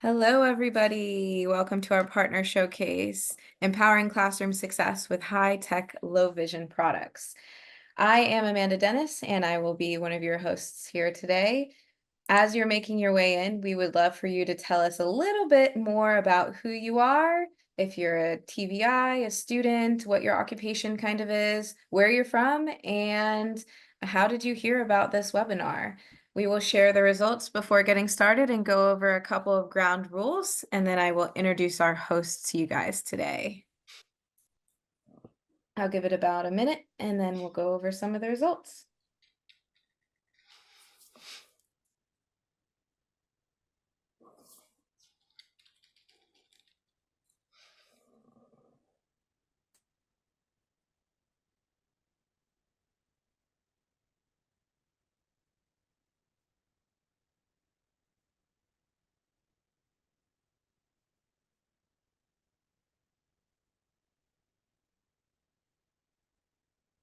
Hello, everybody. Welcome to our partner showcase, Empowering Classroom Success with High-Tech, Low-Vision Products. I am Amanda Dennis, and I will be one of your hosts here today. As you're making your way in, we would love for you to tell us a little bit more about who you are, if you're a TVI, a student, what your occupation kind of is, where you're from, and how did you hear about this webinar? We will share the results before getting started and go over a couple of ground rules, and then I will introduce our hosts to you guys today. I'll give it about a minute, and then we'll go over some of the results.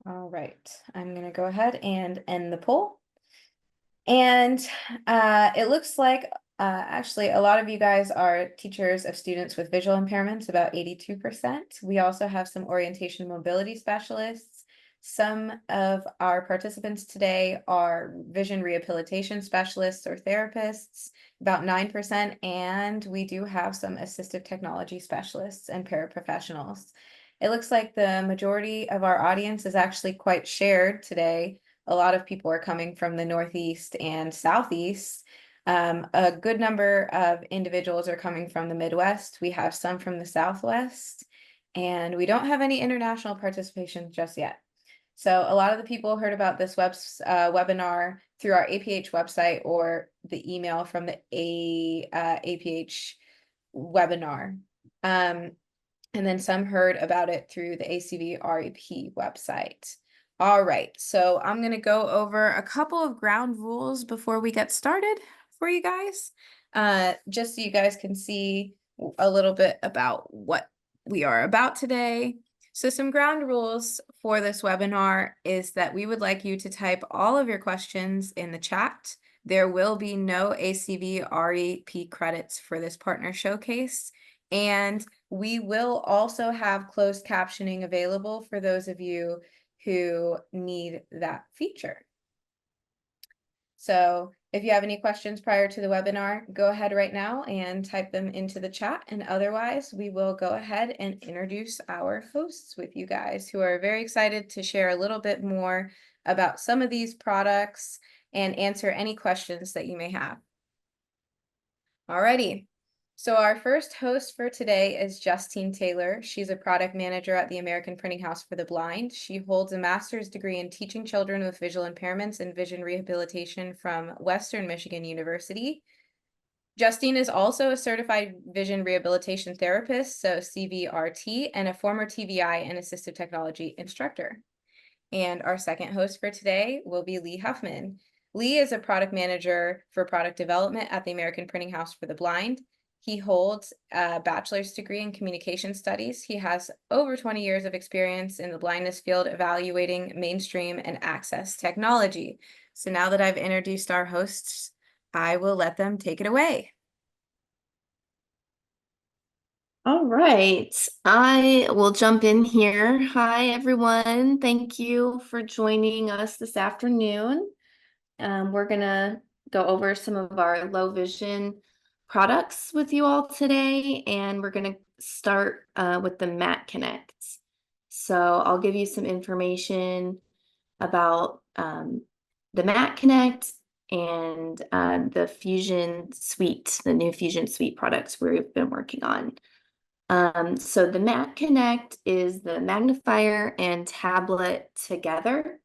All right, I'm going to go ahead and end the poll. And it looks like actually a lot of you guys are teachers of students with visual impairments, about 82%. We also have some orientation and mobility specialists. Some of our participants today are vision rehabilitation specialists or therapists, about 9%, and we do have some assistive technology specialists and paraprofessionals. It looks like the majority of our audience is actually quite shared today. A lot of people are coming from the Northeast and Southeast. A good number of individuals are coming from the Midwest. We have some from the Southwest, and we don't have any international participation just yet. So a lot of the people heard about this webinar through our APH website or the email from the APH webinar. And then some heard about it through the ACV REP website. All right, so I'm going to go over a couple of ground rules before we get started for you guys, just so you guys can see a little bit about what we are about today. So some ground rules for this webinar is that we would like you to type all of your questions in the chat. There will be no ACV REP credits for this partner showcase. And we will also have closed captioning available for those of you who need that feature. So if you have any questions prior to the webinar, go ahead right now and type them into the chat. And otherwise, we will go ahead and introduce our hosts with you guys who are very excited to share a little bit more about some of these products and answer any questions that you may have. Alrighty. So our first host for today is Justine Taylor. She's a product manager at the American Printing House for the Blind. She holds a master's degree in teaching children with visual impairments and vision rehabilitation from Western Michigan University. Justine is also a certified vision rehabilitation therapist, so CVRT, and a former TVI and assistive technology instructor. And our second host for today will be Lee Huffman. Lee is a product manager for product development at the American Printing House for the Blind. He holds a bachelor's degree in communication studies. He has over 20 years of experience in the blindness field evaluating mainstream and access technology. So now that I've introduced our hosts, I will let them take it away. All right, I will jump in here. Hi, everyone. Thank you for joining us this afternoon. We're going to go over some of our low vision products with you all today, and we're going to start with the Matt Connect. So I'll give you some information about the Matt Connect and the Fusion Suite, the new Fusion Suite products we've been working on. So the Matt Connect is the magnifier and tablet together.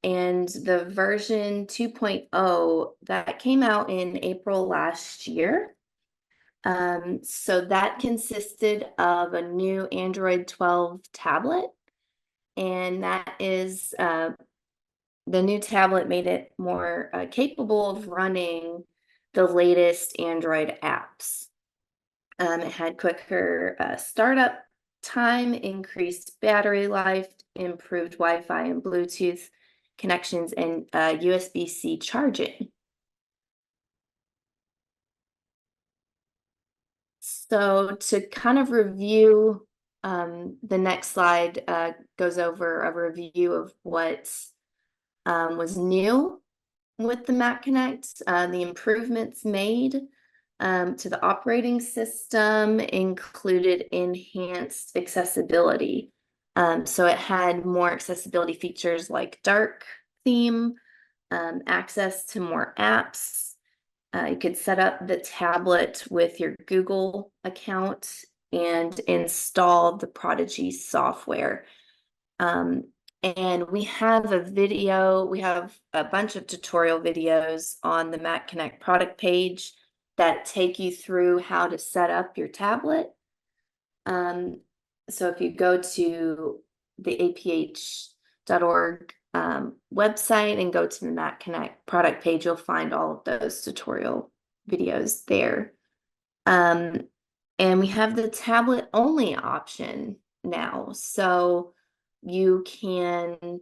And the version 2.0 that came out in April last year. So that consisted of a new Android 12 tablet. And that is the new tablet made it more capable of running the latest Android apps. It had quicker startup time, increased battery life, improved Wi-Fi and Bluetooth connections, and USB-C charging. So to kind of review, the next slide goes over a review of what was new with the Mac Connect, the improvements made to the operating system included enhanced accessibility. So it had more accessibility features like dark theme, access to more apps. You could set up the tablet with your Google account and install the Prodigy software. Um, and we have we have a bunch of tutorial videos on the Mac Connect product page that take you through how to set up your tablet. So if you go to the aph.org website and go to the Mac Connect product page, you'll find all of those tutorial videos there. And we have the tablet only option now. So you can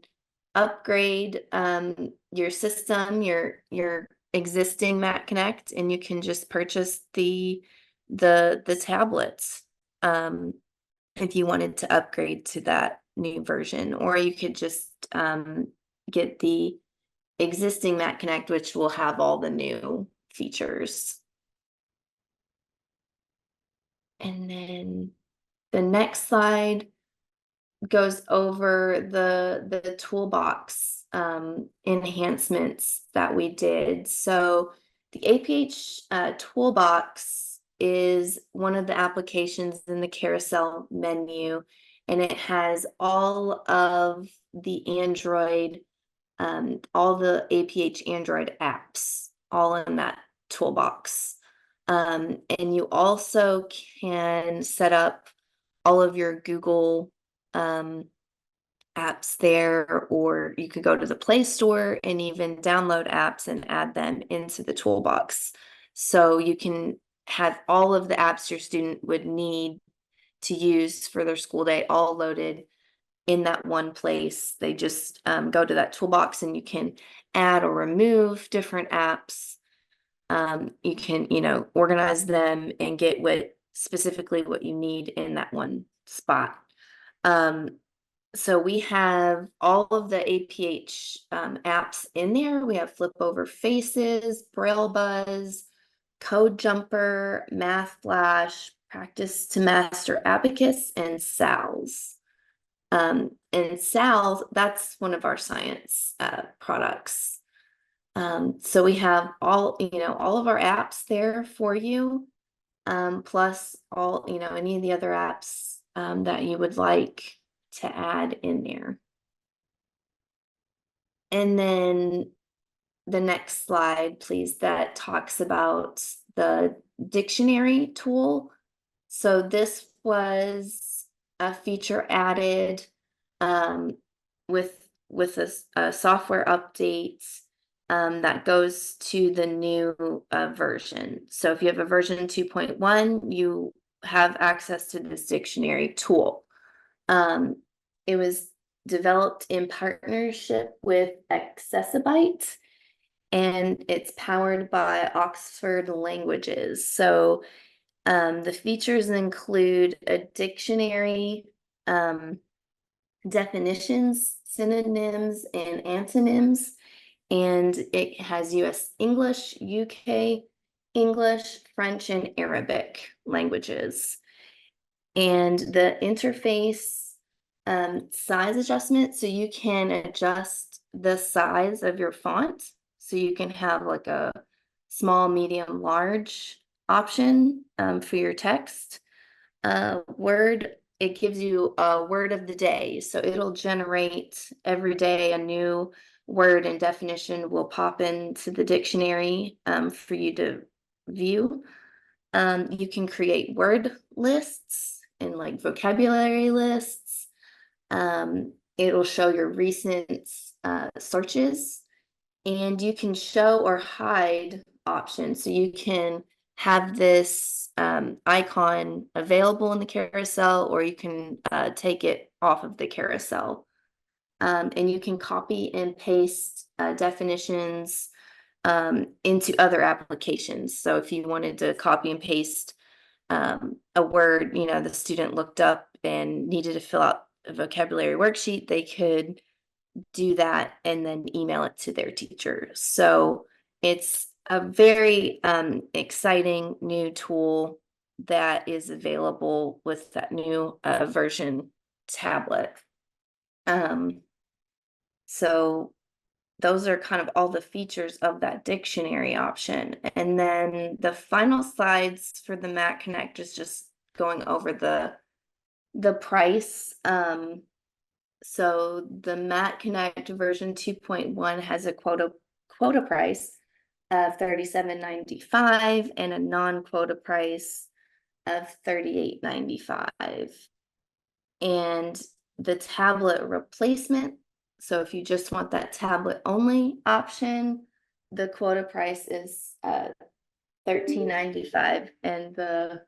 upgrade your system, your existing Mac Connect, and you can just purchase the tablets if you wanted to upgrade to that new version, or you could just get the existing Mac Connect, which will have all the new features. And then the next slide goes over the toolbox enhancements that we did. So the APH toolbox is one of the applications in the carousel menu, and it has all of the Android, all the APH Android apps, all in that toolbox. And you also can set up all of your Google apps there, or you could go to the Play Store and even download apps and add them into the toolbox. So you can have all of the apps your student would need to use for their school day all loaded in that one place. They just go to that toolbox and you can add or remove different apps. You can, organize them and get specifically what you need in that one spot. So we have all of the APH apps in there. We have Flip Over Faces, Braille Buzz, Code Jumper, Math Flash, Practice to Master Abacus, and SALS. And SALS, that's one of our science products. So we have all of our apps there for you, plus all, any of the other apps that you would like to add in there. And then the next slide, please, that talks about the dictionary tool. So this was a feature added with a software update that goes to the new version. So if you have a version 2.1, you have access to this dictionary tool. It was developed in partnership with Accessibyte, and it's powered by Oxford Languages. So the features include a dictionary, definitions, synonyms, and antonyms, and it has US English, UK English, French, and Arabic languages. And the interface size adjustment, so you can adjust the size of your font. So you can have like a small, medium, large option for your text. Word, it gives you a word of the day. So it'll generate every day a new word and definition will pop into the dictionary for you to view. You can create word lists and like vocabulary lists. It'll show your recent searches, and you can show or hide options. So you can have this icon available in the carousel, or you can take it off of the carousel. And you can copy and paste definitions into other applications. So if you wanted to copy and paste a word, the student looked up and needed to fill out a vocabulary worksheet, they could do that and then email it to their teacher. So it's a very exciting new tool that is available with that new version tablet. So those are kind of all the features of that dictionary option. And then the final slides for the Mac Connect is just going over the price. So the Mac Connect version 2.1 has a quota price of $37.95 and a non-quota price of $38.95. And the tablet replacement, so if you just want that tablet only option, the quota price is $13.95, and the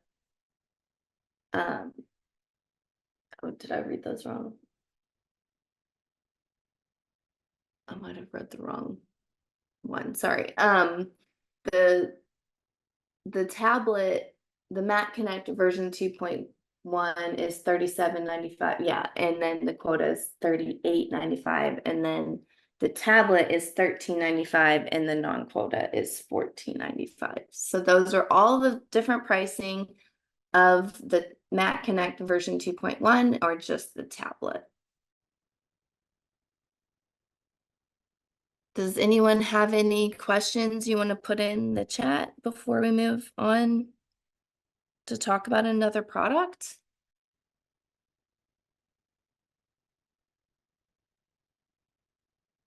oh, did I read those wrong? I might have read the wrong one. Sorry. The tablet, the Mac Connect version 2.1 is $37.95. Yeah, and then the quota is $38.95, and then the tablet is $13.95, and the non-quota is $14.95. So those are all the different pricing of the Mac Connect version 2.1 or just the tablet. Does anyone have any questions you want to put in the chat before we move on to talk about another product?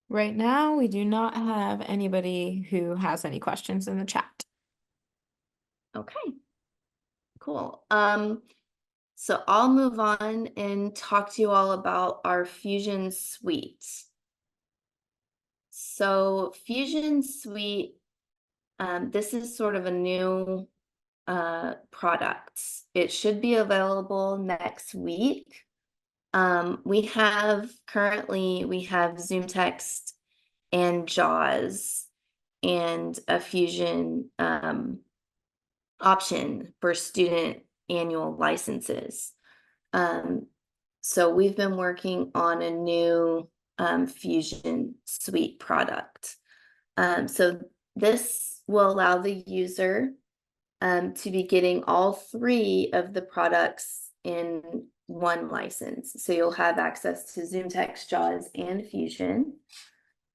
Right now, we do not have anybody who has any questions in the chat. Okay, cool. So I'll move on and talk to you all about our Fusion Suite. So Fusion Suite, this is sort of a new product. It should be available next week. We have ZoomText and JAWS and a Fusion option for student annual licenses. So we've been working on a new Fusion Suite product. So this will allow the user to be getting all three of the products in one license. So you'll have access to ZoomText, JAWS, and Fusion.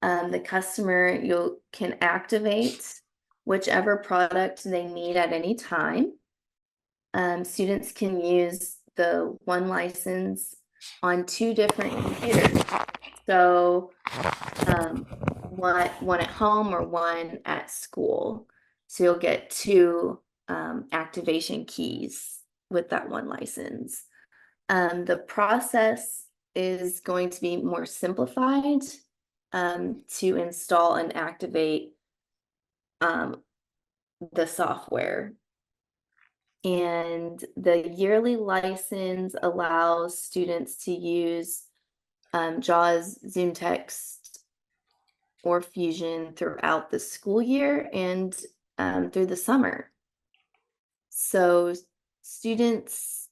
The customer can activate whichever product they need at any time. Students can use the one license on two different computers. So one at home or one at school. So you'll get two activation keys with that one license. The process is going to be more simplified to install and activate the software. And the yearly license allows students to use JAWS, ZoomText, or Fusion throughout the school year and through the summer. So students'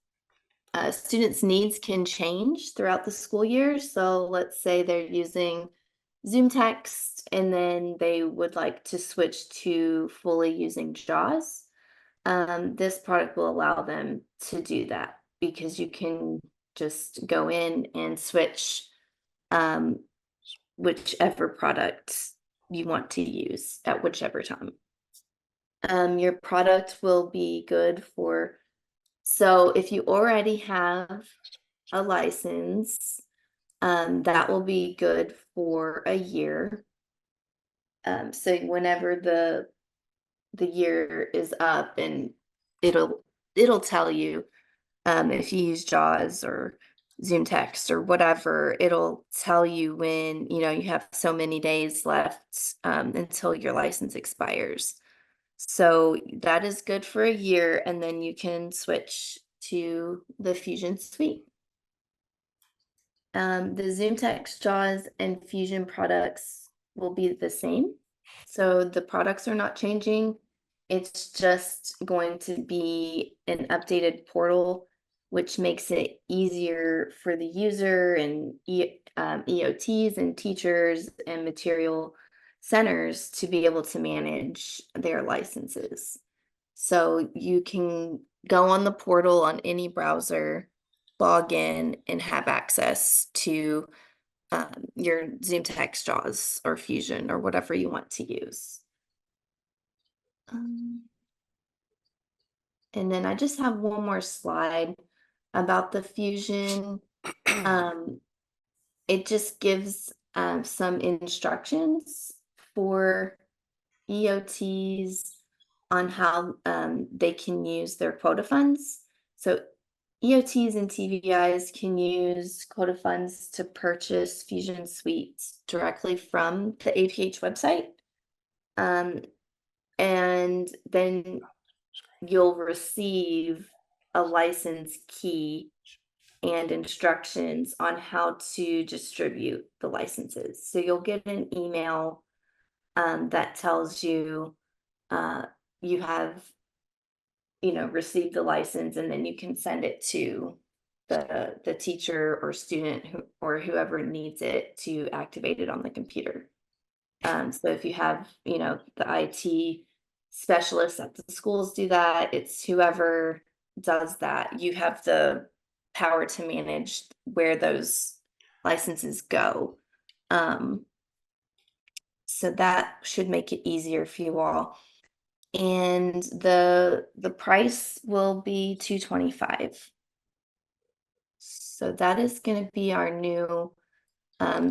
needs can change throughout the school year. So let's say they're using ZoomText and then they would like to switch to fully using JAWS. This product will allow them to do that because you can just go in and switch whichever product you want to use at whichever time. Your product will be good for, so if you already have a license, that will be good for a year. So whenever the year is up, and it'll tell you if you use JAWS or ZoomText or whatever, it'll tell you when you have so many days left until your license expires. So that is good for a year, and then you can switch to the Fusion Suite. The ZoomText, JAWS, and Fusion products will be the same. So the products are not changing, It's just going to be an updated portal, which makes it easier for the user and EOTs and teachers and material centers to be able to manage their licenses. So you can go on the portal on any browser, log in, and have access to your ZoomText, JAWS, or Fusion, or whatever you want to use. And then I just have one more slide about the Fusion. It just gives some instructions for EOTs on how they can use their quota funds. So EOTs and TVIs can use quota funds to purchase Fusion Suites directly from the APH website. And then you'll receive a license key and instructions on how to distribute the licenses. So you'll get an email that tells you you have, received the license, and then you can send it to the teacher or student or whoever needs it to activate it on the computer. So if you have, the IT specialists at the schools do that, it's whoever does that. You have the power to manage where those licenses go. So that should make it easier for you all. And the price will be $225. So that is going to be our new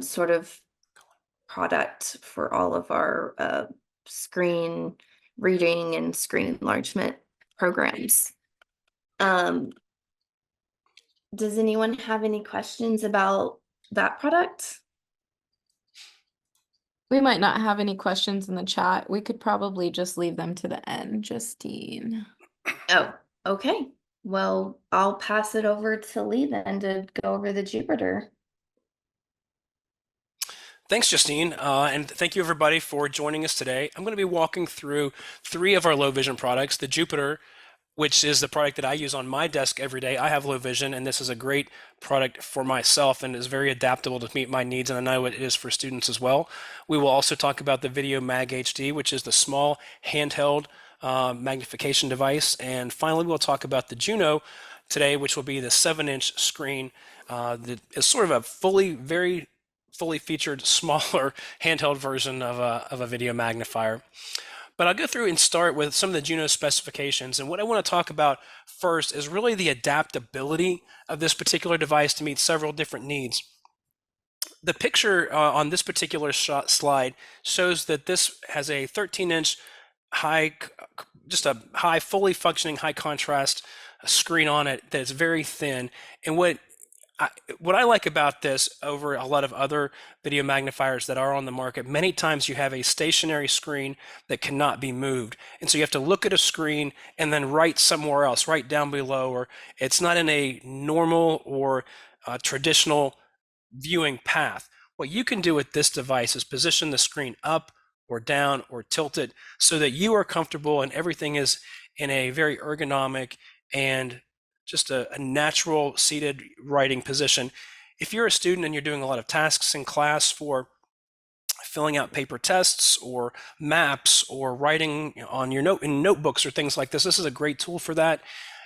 sort of product for all of our screen reading and screen enlargement programs. Does anyone have any questions about that product? We might not have any questions in the chat. We could probably just leave them to the end, Justine. Oh, okay. Well, I'll pass it over to Lee then to go over the Jupiter. Thanks, Justine, and thank you everybody for joining us today. I'm going to be walking through 3 of our low vision products, the Jupiter, which is the product that I use on my desk every day. I have low vision, and this is a great product for myself and is very adaptable to meet my needs, and I know it is for students as well. We will also talk about the Video Mag HD, which is the small handheld magnification device. And finally, we'll talk about the Juno today, which will be the 7-inch screen that is sort of a very fully featured, smaller handheld version of a video magnifier. But I'll go through and start with some of the Juno specifications. And what I want to talk about first is really the adaptability of this particular device to meet several different needs. The picture on this particular slide shows that this has a 13-inch just a high, fully functioning, high contrast screen on it that's very thin. And what I like about this over a lot of other video magnifiers that are on the market, many times you have a stationary screen that cannot be moved. And so you have to look at a screen and then write somewhere else, right down below, or it's not in a normal or traditional viewing path. What you can do with this device is position the screen up or down or tilt it so that you are comfortable and everything is in a very ergonomic and just a natural seated writing position. If you're a student and you're doing a lot of tasks in class for filling out paper tests or maps or writing on your notebooks or things like this is a great tool for that.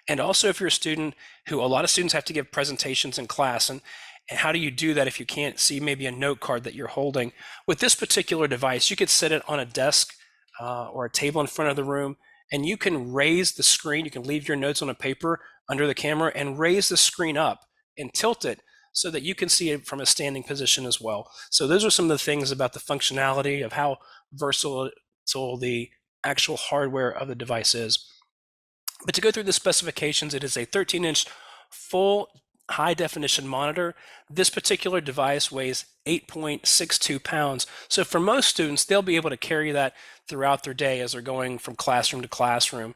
And also if you're a student a lot of students have to give presentations in class, and how do you do that if you can't see maybe a note card that you're holding? With this particular device, you could set it on a desk or a table in front of the room, and you can raise the screen. You can leave your notes on a paper under the camera and raise the screen up and tilt it so that you can see it from a standing position as well. So those are some of the things about the functionality of how versatile the actual hardware of the device is. But to go through the specifications, it is a 13-inch full high definition monitor. This particular device weighs 8.62 pounds. So for most students, they'll be able to carry that throughout their day as they're going from classroom to classroom.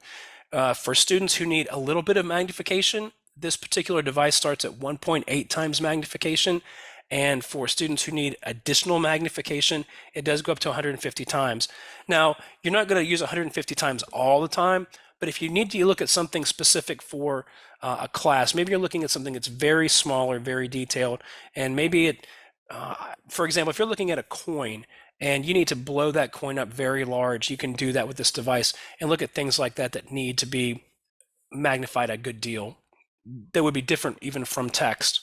For students who need a little bit of magnification, this particular device starts at 1.8 times magnification. And for students who need additional magnification, it does go up to 150 times. Now, you're not going to use 150 times all the time, but if you need to look at something specific for a class, maybe you're looking at something that's very small or very detailed, and maybe for example, if you're looking at a coin and you need to blow that coin up very large, you can do that with this device and look at things like that that need to be magnified a good deal. That would be different even from text.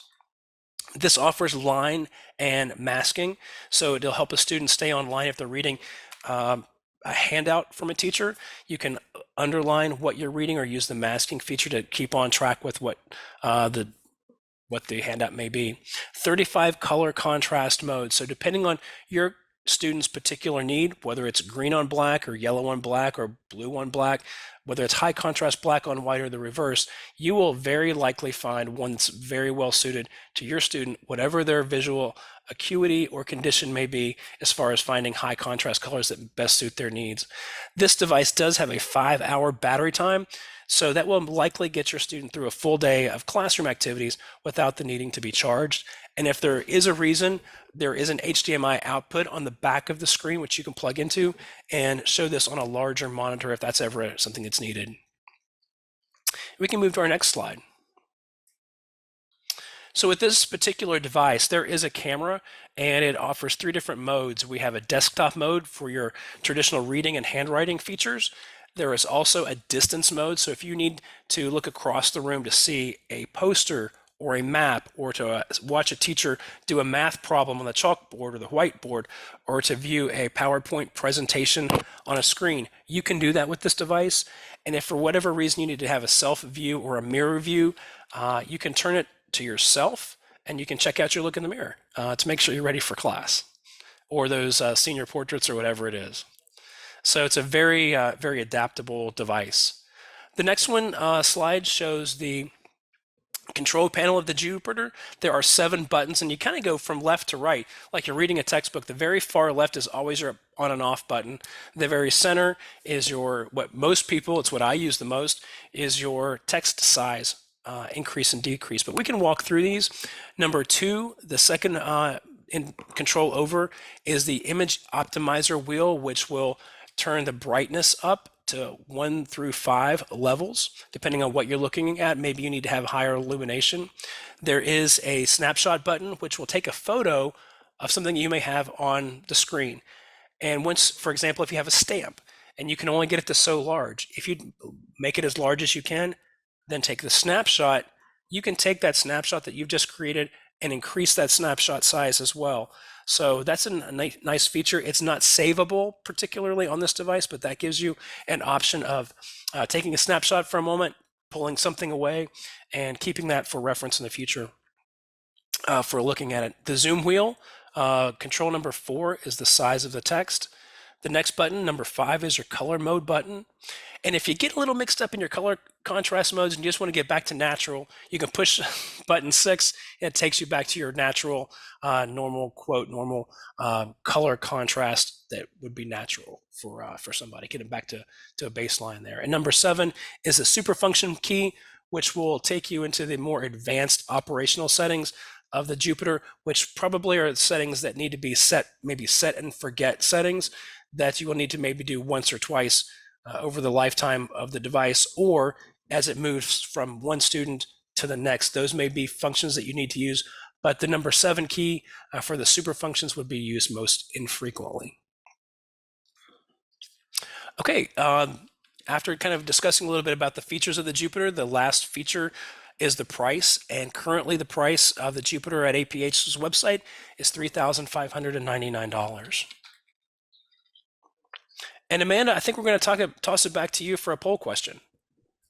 This offers line and masking, so it'll help a student stay online if they're reading a handout from a teacher. You can underline what you're reading or use the masking feature to keep on track with what the handout may be. 35 color contrast modes. So depending on your student's particular need, whether it's green on black or yellow on black or blue on black, whether it's high contrast black on white or the reverse, you will very likely find one that's very well suited to your student, whatever their visual acuity or condition may be, as far as finding high contrast colors that best suit their needs. This device does have a 5-hour battery time, so that will likely get your student through a full day of classroom activities without the needing to be charged. And if there is a reason, there is an HDMI output on the back of the screen, which you can plug into and show this on a larger monitor if that's ever something that's needed. We can move to our next slide. So with this particular device, there is a camera and it offers 3 different modes. We have a desktop mode for your traditional reading and handwriting features. There is also a distance mode. So if you need to look across the room to see a poster or a map, or to watch a teacher do a math problem on the chalkboard or the whiteboard, or to view a PowerPoint presentation on a screen, you can do that with this device. And if for whatever reason you need to have a self view or a mirror view, you can turn it to yourself and you can check out your look in the mirror to make sure you're ready for class or those senior portraits or whatever it is. So it's a very, very adaptable device. The next one slide shows the control panel of the Jupiter. There are 7 buttons and you kind of go from left to right like you're reading a textbook. The very far left is always your on and off button. The very center is your, what most people, it's what I use the most, is your text size increase and decrease. But we can walk through these. Number 2, the second in control over, is the image optimizer wheel, which will turn the brightness up to 1 through 5 levels, depending on what you're looking at. Maybe you need to have higher illumination. There is a snapshot button, which will take a photo of something you may have on the screen. And once, for example, if you have a stamp and you can only get it to so large, if you make it as large as you can, then take the snapshot, you can take that snapshot that you've just created and increase that snapshot size as well. So that's a nice feature. It's not savable particularly on this device, but that gives you an option of taking a snapshot for a moment, pulling something away, and keeping that for reference in the future for looking at it. The zoom wheel, control number 4 is the size of the text. The next button, number 5, is your color mode button. And if you get a little mixed up in your color contrast modes and you just want to get back to natural, you can push button 6 and it takes you back to your natural, normal color contrast that would be natural for somebody, getting back to a baseline there. And number 7 is the super function key, which will take you into the more advanced operational settings of the Jupiter, which probably are settings that need to be set, maybe set and forget settings that you will need to maybe do once or twice over the lifetime of the device, or as it moves from one student to the next. Those may be functions that you need to use, but the number 7 key for the super functions would be used most infrequently. Okay, after kind of discussing a little bit about the features of the Jupiter, the last feature is the price. And currently the price of the Jupiter at APH's website is $3,599. And Amanda, I think we're going to toss it back to you for a poll question.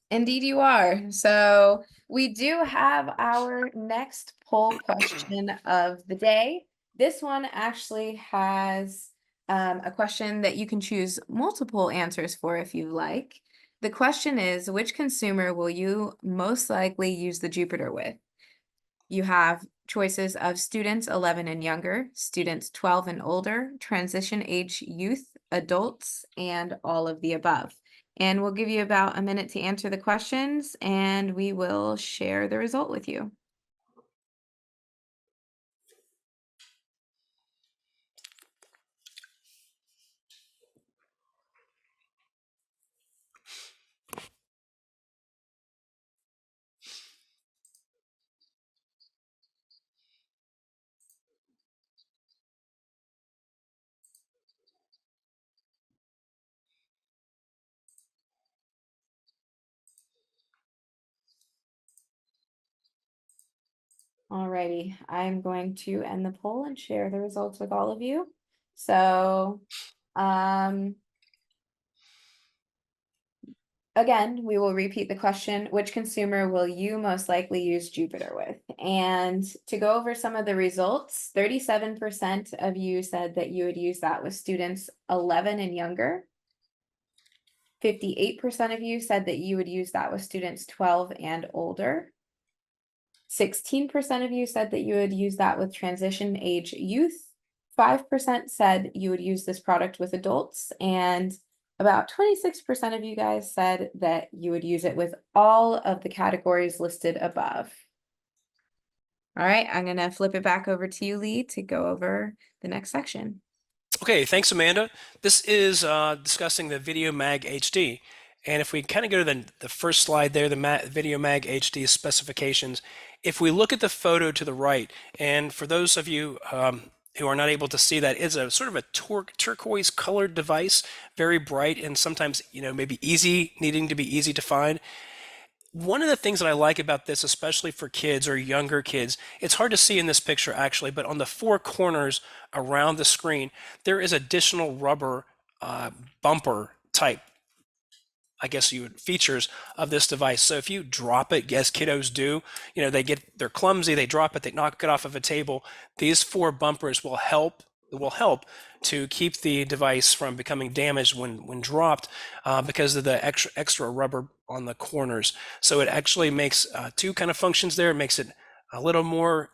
Indeed you are. So we do have our next poll question of the day. This one actually has a question that you can choose multiple answers for if you like. The question is, which consumer will you most likely use the Jupiter with? You have choices of students 11 and younger, students 12 and older, transition age youth, adults, and all of the above. And we'll give you about a minute to answer the questions and we will share the result with you. Alrighty, I'm going to end the poll and share the results with all of you. So, again, we will repeat the question, which consumer will you most likely use Jupiter with? And to go over some of the results, 37% of you said that you would use that with students 11 and younger. 58% of you said that you would use that with students 12 and older. 16% of you said that you would use that with transition age youth. 5% said you would use this product with adults, and about 26% of you guys said that you would use it with all of the categories listed above. All right, I'm gonna flip it back over to you, Lee, to go over the next section. Okay, thanks, Amanda. This is discussing the Video Mag HD. And if we kind of go to the first slide there, the Video Mag HD specifications, if we look at the photo to the right, and for those of you who are not able to see that, it's a sort of a turquoise colored device, very bright and sometimes, maybe needing to be easy to find. One of the things that I like about this, especially for kids or younger kids, it's hard to see in this picture actually, but on the four corners around the screen, there is additional rubber bumper type, I guess features of this device. So if you drop it, as kiddos do, they're clumsy, they drop it, they knock it off of a table. These four bumpers will help to keep the device from becoming damaged when dropped because of the extra rubber on the corners. So it actually makes two kind of functions there. It makes it a little more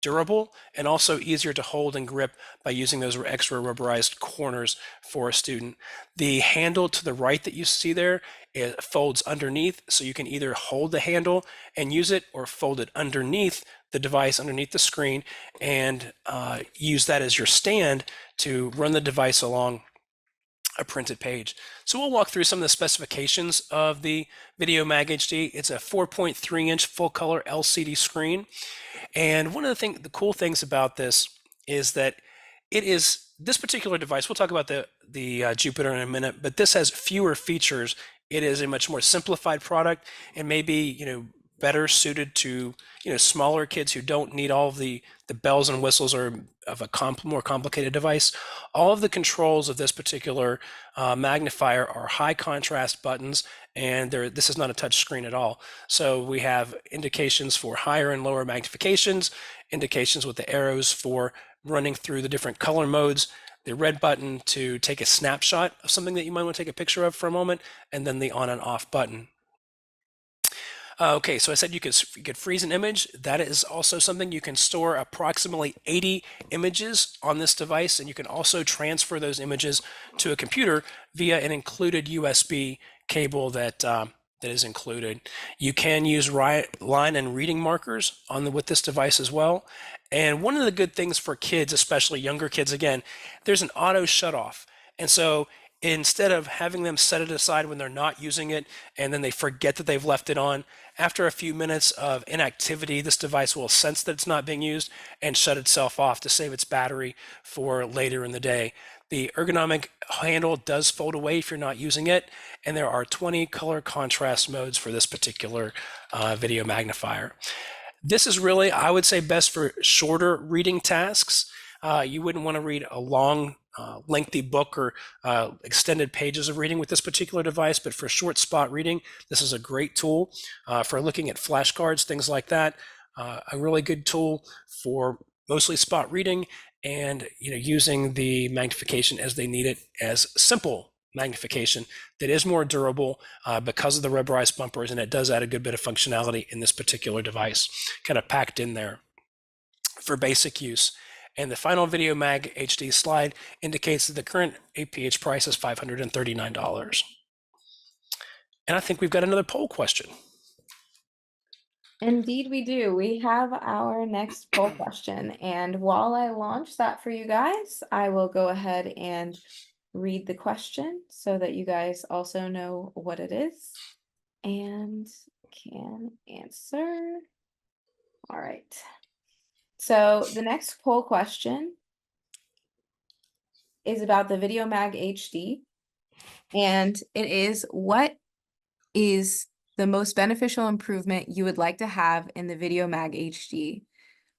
durable and also easier to hold and grip by using those extra rubberized corners for a student. The handle to the right that you see there, it folds underneath, so you can either hold the handle and use it or fold it underneath the device, underneath the screen, and use that as your stand to run the device along a printed page. So we'll walk through some of the specifications of the Video Mag HD. It's a 4.3-inch full color LCD screen. And one of the cool things about this is that this particular device, we'll talk about the Jupiter in a minute, but this has fewer features. It is a much more simplified product and maybe, better suited to, smaller kids who don't need all of the bells and whistles or of a more complicated device. All of the controls of this particular magnifier are high contrast buttons, and this is not a touch screen at all. So we have indications for higher and lower magnifications, indications with the arrows for running through the different color modes, the red button to take a snapshot of something that you might want to take a picture of for a moment, and then the on and off button. Okay, so I said you could freeze an image. That is also something you can store approximately 80 images on this device, and you can also transfer those images to a computer via an included USB cable that is included. You can use line and reading markers with this device as well. And one of the good things for kids, especially younger kids, again, there's an auto shut off. And so instead of having them set it aside when they're not using it and then they forget that they've left it on, after a few minutes of inactivity, this device will sense that it's not being used and shut itself off to save its battery for later in the day. The ergonomic handle does fold away if you're not using it, and there are 20 color contrast modes for this particular video magnifier. This is really, I would say, best for shorter reading tasks. You wouldn't want to read a long, lengthy book or extended pages of reading with this particular device, but for short spot reading, this is a great tool for looking at flashcards, things like that. A really good tool for mostly spot reading and using the magnification as they need it as simple magnification that is more durable because of the rubberized bumpers, and it does add a good bit of functionality in this particular device, kind of packed in there for basic use. And the final Video Mag HD slide indicates that the current APH price is $539. And I think we've got another poll question. Indeed, we do. We have our next poll question. And while I launch that for you guys, I will go ahead and read the question so that you guys also know what it is and can answer. All right. So the next poll question is about the Video Mag HD. And it is, what is the most beneficial improvement you would like to have in the Video Mag HD.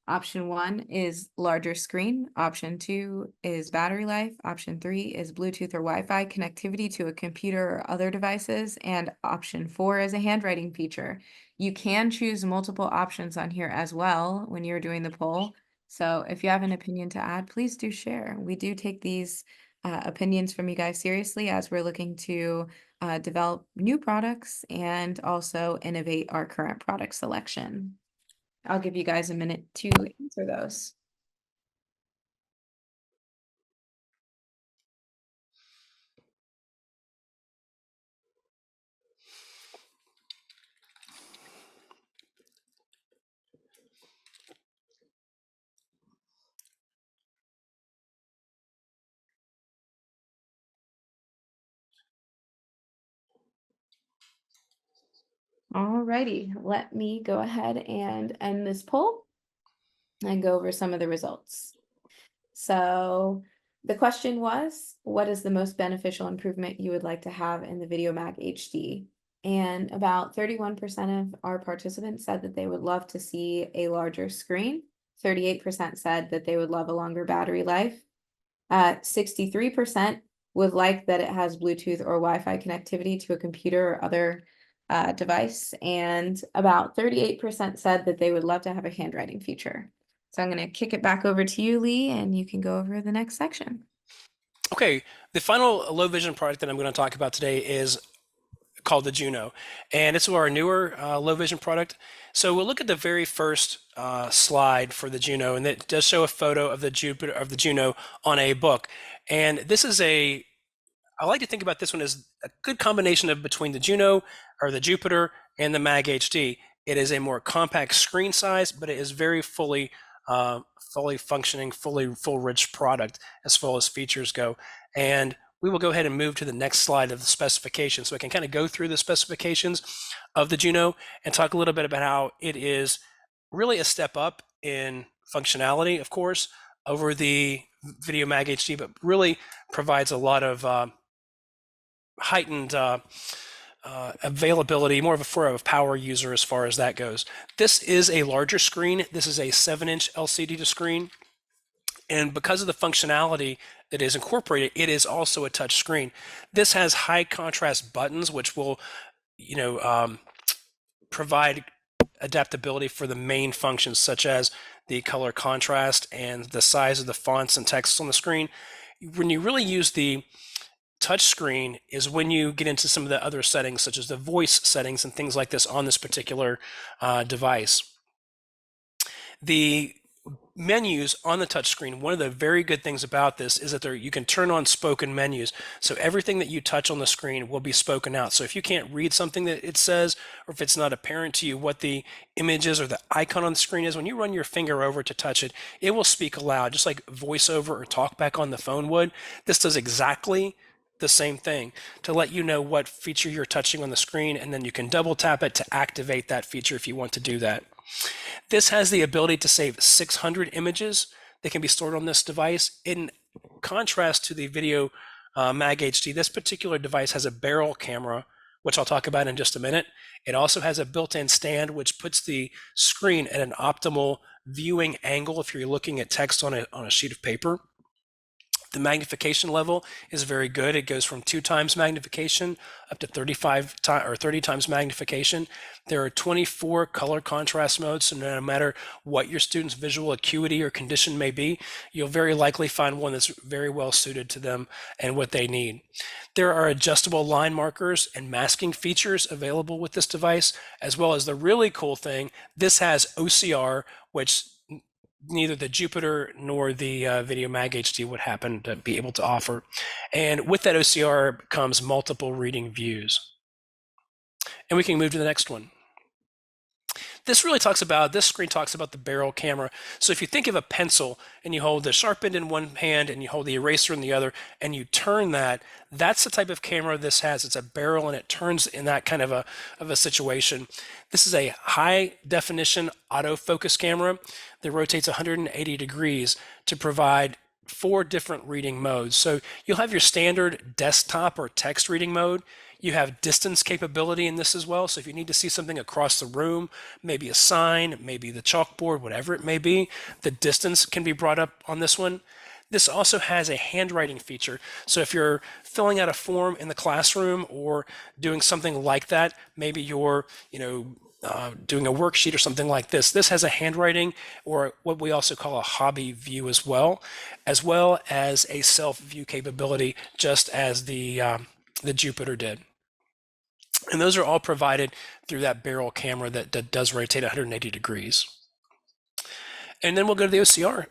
Option 1 is larger screen. Option 2 is battery life. Option 3 is Bluetooth or Wi-Fi connectivity to a computer or other devices. And option 4 is a handwriting feature. You can choose multiple options on here as well when you're doing the poll. So if you have an opinion to add, please do share. We do take these opinions from you guys seriously as we're looking to develop new products and also innovate our current product selection. I'll give you guys a minute to answer those. Alrighty, let me go ahead and end this poll and go over some of the results. So the question was, what is the most beneficial improvement you would like to have in the Video Mag HD? And about 31% of our participants said that they would love to see a larger screen. 38% said that they would love a longer battery life. 63% would like that it has Bluetooth or Wi-Fi connectivity to a computer or other device. And about 38% said that they would love to have a handwriting feature. So I'm going to kick it back over to you, Lee, and you can go over the next section. Okay, the final low vision product that I'm going to talk about today is called the Juno, and it's our newer low vision product. So we'll look at the very first slide for the Juno, and it does show a photo of the Juno on a book. And this is I like to think about this one as a good combination of between the Juno or the Jupiter and the Mag HD. It is a more compact screen size, but it is very fully functioning, full rich product as far as features go. And we will go ahead and move to the next slide of the specifications. So I can kind of go through the specifications of the Juno and talk a little bit about how it is really a step up in functionality, of course, over the Video Mag HD, but really provides a lot of heightened availability, more of a for a power user as far as that goes. This is a larger screen. This is a 7-inch LCD screen. And because of the functionality that is incorporated, it is also a touch screen. This has high contrast buttons, which will, provide adaptability for the main functions, such as the color contrast and the size of the fonts and texts on the screen. When you really use the touch screen is when you get into some of the other settings, such as the voice settings and things like this on this particular device. The menus on the touchscreen, one of the very good things about this is that you can turn on spoken menus. So everything that you touch on the screen will be spoken out. So if you can't read something that it says, or if it's not apparent to you what the image is or the icon on the screen is, when you run your finger over to touch it, it will speak aloud, just like voiceover or talkback on the phone would. This does exactly the same thing to let you know what feature you're touching on the screen, and then you can double tap it to activate that feature if you want to do that. This has the ability to save 600 images that can be stored on this device. In contrast to the Video Mag HD, this particular device has a barrel camera, which I'll talk about in just a minute. It also has a built-in stand, which puts the screen at an optimal viewing angle if you're looking at text on a sheet of paper. The magnification level is very good. It goes from 2 times magnification up to 35 or 30 times magnification. There are 24 color contrast modes, so no matter what your student's visual acuity or condition may be, you'll very likely find one that's very well suited to them and what they need. There are adjustable line markers and masking features available with this device, as well as the really cool thing, this has OCR, which neither the Jupiter nor the Video Mag HD would happen to be able to offer. And with that OCR comes multiple reading views. And we can move to the next one. This screen talks about the barrel camera. So if you think of a pencil and you hold the sharp end in one hand and you hold the eraser in the other and you turn that, that's the type of camera this has. It's a barrel and it turns in that kind of a situation. This is a high definition autofocus camera that rotates 180 degrees to provide 4 different reading modes. So you'll have your standard desktop or text reading mode. You have distance capability in this as well. So if you need to see something across the room, maybe a sign, maybe the chalkboard, whatever it may be, the distance can be brought up on this one. This also has a handwriting feature. So if you're filling out a form in the classroom or doing something like that, maybe you're, doing a worksheet or something like this. This has a handwriting or what we also call a hobby view as well as a self-view capability, just as the Jupiter did. And those are all provided through that barrel camera that does rotate 180 degrees. And then we'll go to the OCR.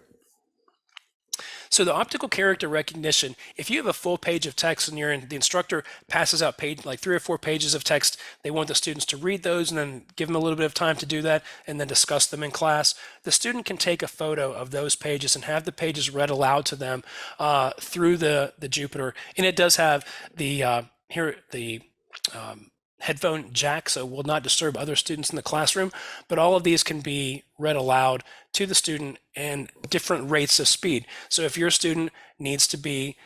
So the optical character recognition, if you have a full page of text and the instructor passes out like 3 or 4 pages of text, they want the students to read those and then give them a little bit of time to do that and then discuss them in class. The student can take a photo of those pages and have the pages read aloud to them through the Jupiter. And it does have the headphone jack, so will not disturb other students in the classroom, but all of these can be read aloud to the student and different rates of speed. So if your student needs to be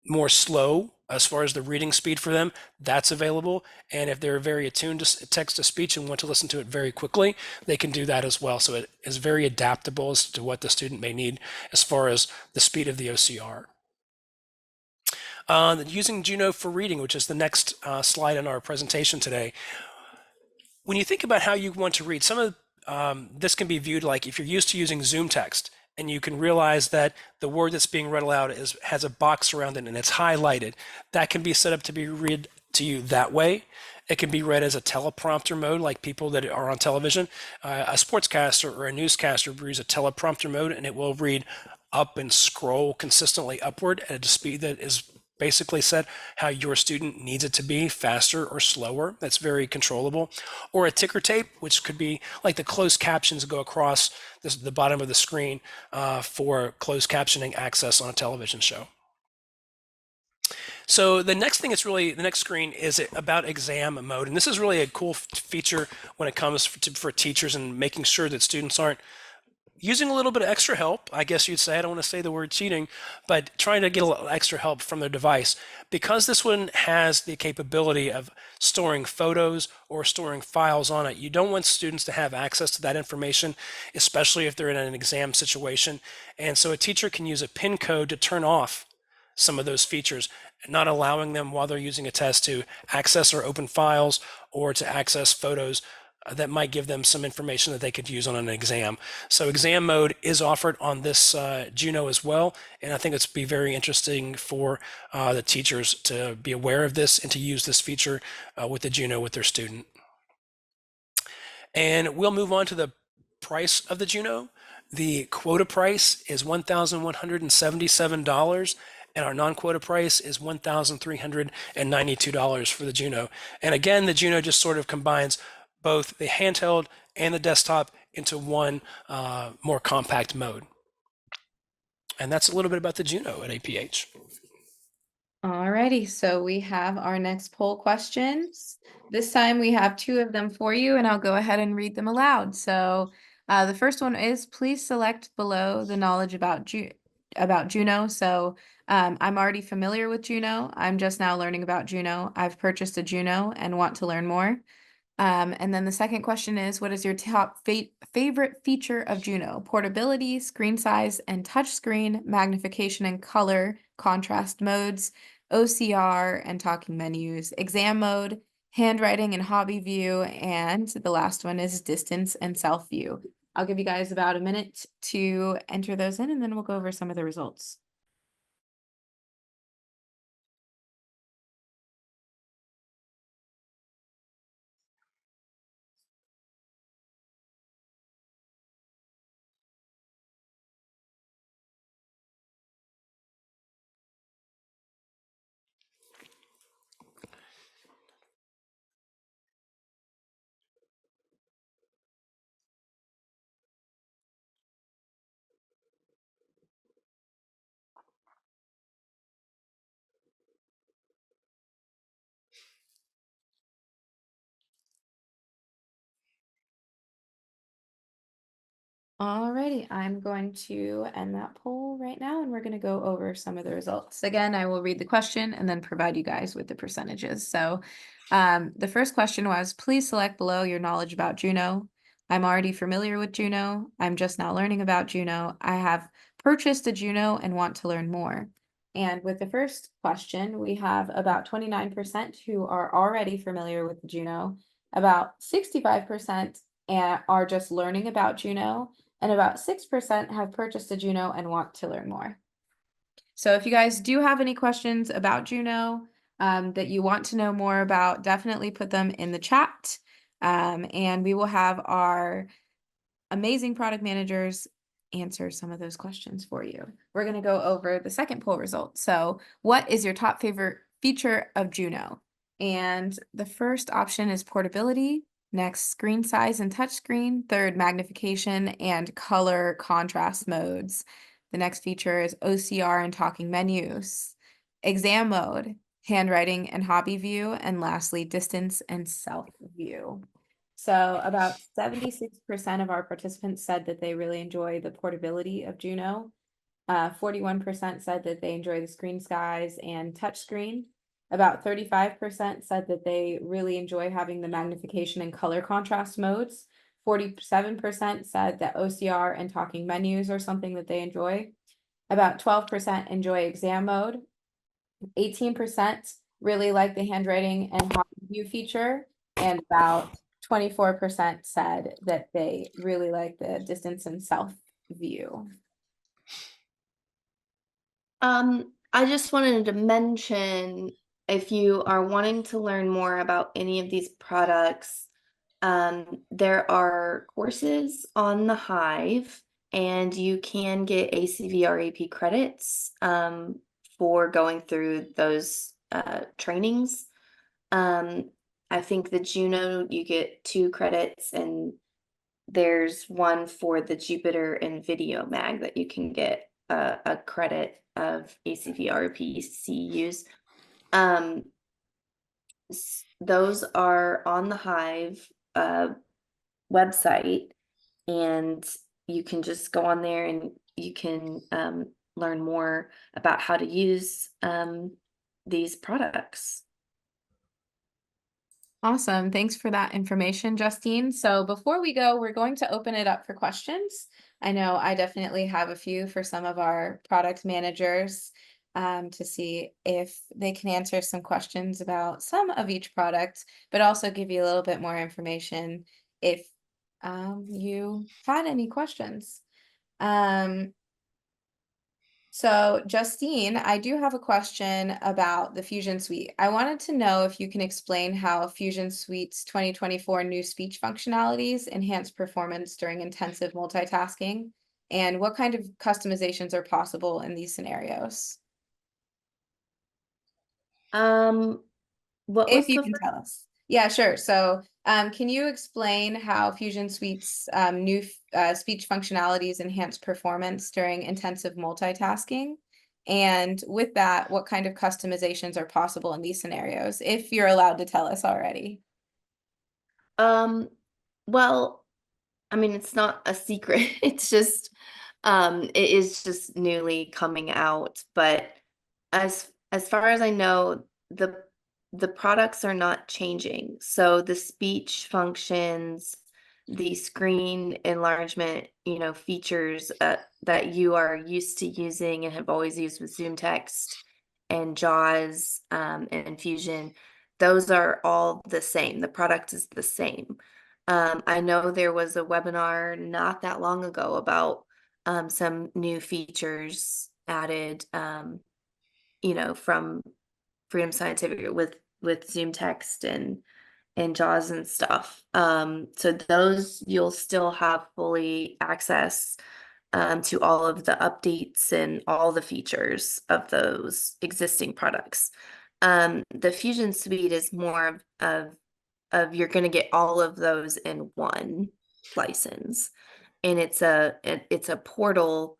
more slow as far as the reading speed for them, that's available. And if they're very attuned to text to speech and want to listen to it very quickly, they can do that as well. So it is very adaptable as to what the student may need as far as the speed of the OCR. Using Juno for reading, which is the next slide in our presentation today. When you think about how you want to read, some of this can be viewed like if you're used to using ZoomText and you can realize that the word that's being read aloud has a box around it and it's highlighted. That can be set up to be read to you that way. It can be read as a teleprompter mode, like people that are on television. A sportscaster or a newscaster will use a teleprompter mode and it will read up and scroll consistently upward at a speed that is basically set how your student needs it to be, faster or slower. That's very controllable. Or a ticker tape, which could be like the closed captions go across the bottom of the screen for closed captioning access on a television show. So the next screen is about exam mode. And this is really a cool feature when it comes for teachers and making sure that students aren't using a little bit of extra help, I guess you'd say. I don't want to say the word cheating, but trying to get a little extra help from their device. Because this one has the capability of storing photos or storing files on it, you don't want students to have access to that information, especially if they're in an exam situation. And so a teacher can use a PIN code to turn off some of those features, not allowing them while they're using a test to access or open files or to access photos that might give them some information that they could use on an exam. So exam mode is offered on this Juno as well, and I think it's be very interesting for the teachers to be aware of this and to use this feature with the Juno with their student. And we'll move on to the price of the Juno. The quota price is $1,177, and our non-quota price is $1,392 for the Juno. And again, the Juno just sort of combines both the handheld and the desktop into one more compact mode. And that's a little bit about the Juno at APH. Alrighty, so we have our next poll questions. This time we have 2 of them for you, and I'll go ahead and read them aloud. So the first one is, please select below the knowledge about Juno. So I'm already familiar with Juno. I'm just now learning about Juno. I've purchased a Juno and want to learn more. And then the second question is, what is your top favorite feature of Juno? Portability, screen size and touch screen, magnification and color, contrast modes, OCR and talking menus, exam mode, handwriting and hobby view, and the last one is distance and self view. I'll give you guys about a minute to enter those in, and then we'll go over some of the results. Alrighty, I'm going to end that poll right now, and we're going to go over some of the results. Again, I will read the question and then provide you guys with the percentages. So the first question was, please select below your knowledge about Juno. I'm already familiar with Juno. I'm just now learning about Juno. I have purchased a Juno and want to learn more. And with the first question, we have about 29% who are already familiar with the Juno, about 65% are just learning about Juno, and about 6% have purchased a Juno and want to learn more. So if you guys do have any questions about Juno that you want to know more about, definitely put them in the chat. And we will have our amazing product managers answer some of those questions for you. We're going to go over the second poll result. So what is your top favorite feature of Juno? And the first option is portability. Next, screen size and touchscreen. Third, magnification and color contrast modes. The next feature is OCR and talking menus. Exam mode, handwriting and hobby view. And lastly, distance and self view. So about 76% of our participants said that they really enjoy the portability of Juno. 41% said that they enjoy the screen size and touchscreen. About 35% said that they really enjoy having the magnification and color contrast modes. 47% said that OCR and talking menus are something that they enjoy. About 12% enjoy exam mode. 18% really like the handwriting and hobby view feature, and about 24% said that they really like the distance and self view. I just wanted to mention, if you are wanting to learn more about any of these products, there are courses on the Hive, and you can get ACVRAP credits for going through those trainings. I think the Juno, you get 2 credits, and there's one for the Jupiter and Video Mag that you can get a credit of ACVRP CEUs. Those are on the Hive website, and you can just go on there and you can learn more about how to use these products. Awesome. Thanks for that information, Justine. So before we go, we're going to open it up for questions. I know I definitely have a few for some of our product managers to see if they can answer some questions about some of each product, but also give you a little bit more information if you had any questions. So Justine, I do have a question about the Fusion Suite. I wanted to know if you can explain how Fusion Suite's 2024 new speech functionalities enhance performance during intensive multitasking, and what kind of customizations are possible in these scenarios? What If was you the can first? tell us. Yeah, sure. So, can you explain how Fusion Suite's new speech functionalities enhance performance during intensive multitasking? And with that, what kind of customizations are possible in these scenarios, if you're allowed to tell us already? Well, I mean, it's not a secret. It's just it is just newly coming out, but as far as I know, the products are not changing. So the speech functions, the screen enlargement, features that you are used to using and have always used with ZoomText and JAWS and Fusion, those are all the same. The product is the same. I know there was a webinar not that long ago about some new features added, from Freedom Scientific with ZoomText and JAWS and stuff. So those you'll still have fully access to all of the updates and all the features of those existing products. The Fusion Suite is more of you're going to get all of those in one license, and it's a portal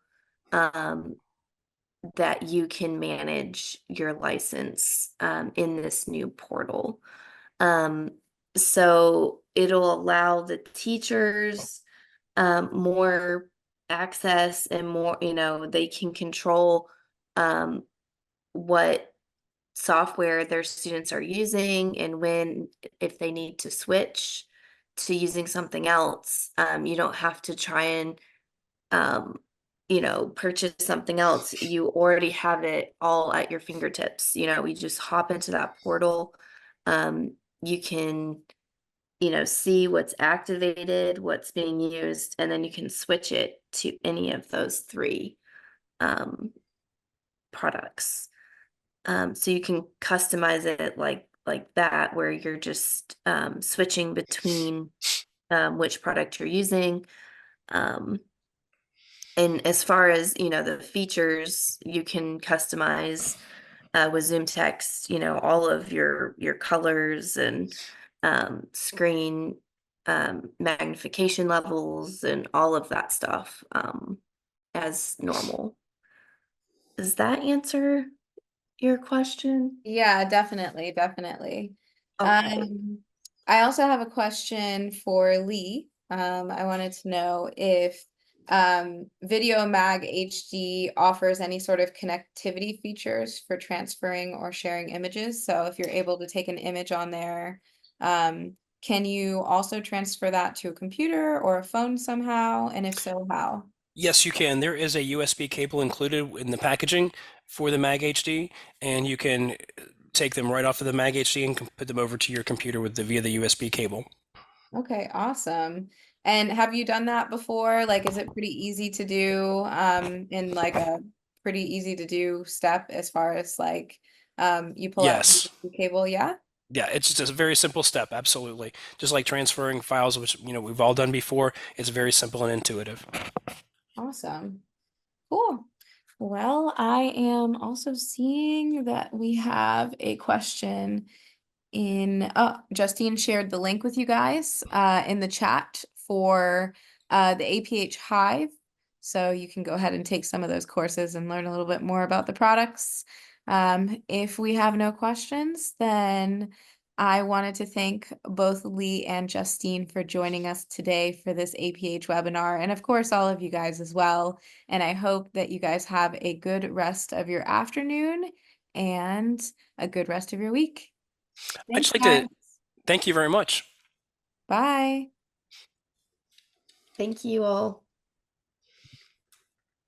that you can manage your license in this new portal. So it'll allow the teachers more access and more, they can control what software their students are using and when, if they need to switch to using something else. You don't have to try and purchase something else. You already have it all at your fingertips. We just hop into that portal. You can, see what's activated, what's being used, and then you can switch it to any of those three products. So you can customize it like that, where you're just switching between which product you're using. And as far as, the features, you can customize with ZoomText, all of your colors and screen magnification levels and all of that stuff as normal. Does that answer your question? Yeah, definitely, definitely. Okay. I also have a question for Lee. I wanted to know if Video Mag HD offers any sort of connectivity features for transferring or sharing images. So if you're able to take an image on there, can you also transfer that to a computer or a phone somehow? And if so, how? Yes, you can. There is a USB cable included in the packaging for the Mag HD, and you can take them right off of the Mag HD and put them over to your computer via the USB cable. Okay, awesome. And have you done that before? Like, is it pretty easy to do, in like a pretty easy to do step as far as like, you pull out the Yes. USB cable, yeah? Yeah, it's just a very simple step, absolutely. Just like transferring files, which we've all done before. It's very simple and intuitive. Awesome. Cool. Well, I am also seeing that we have a question Justine shared the link with you guys in the chat for the APH Hive. So you can go ahead and take some of those courses and learn a little bit more about the products. If we have no questions, then I wanted to thank both Lee and Justine for joining us today for this APH webinar, and of course, all of you guys as well. And I hope that you guys have a good rest of your afternoon and a good rest of your week. I'd Thanks, just like guys. to thank you very much. Bye. Thank you all.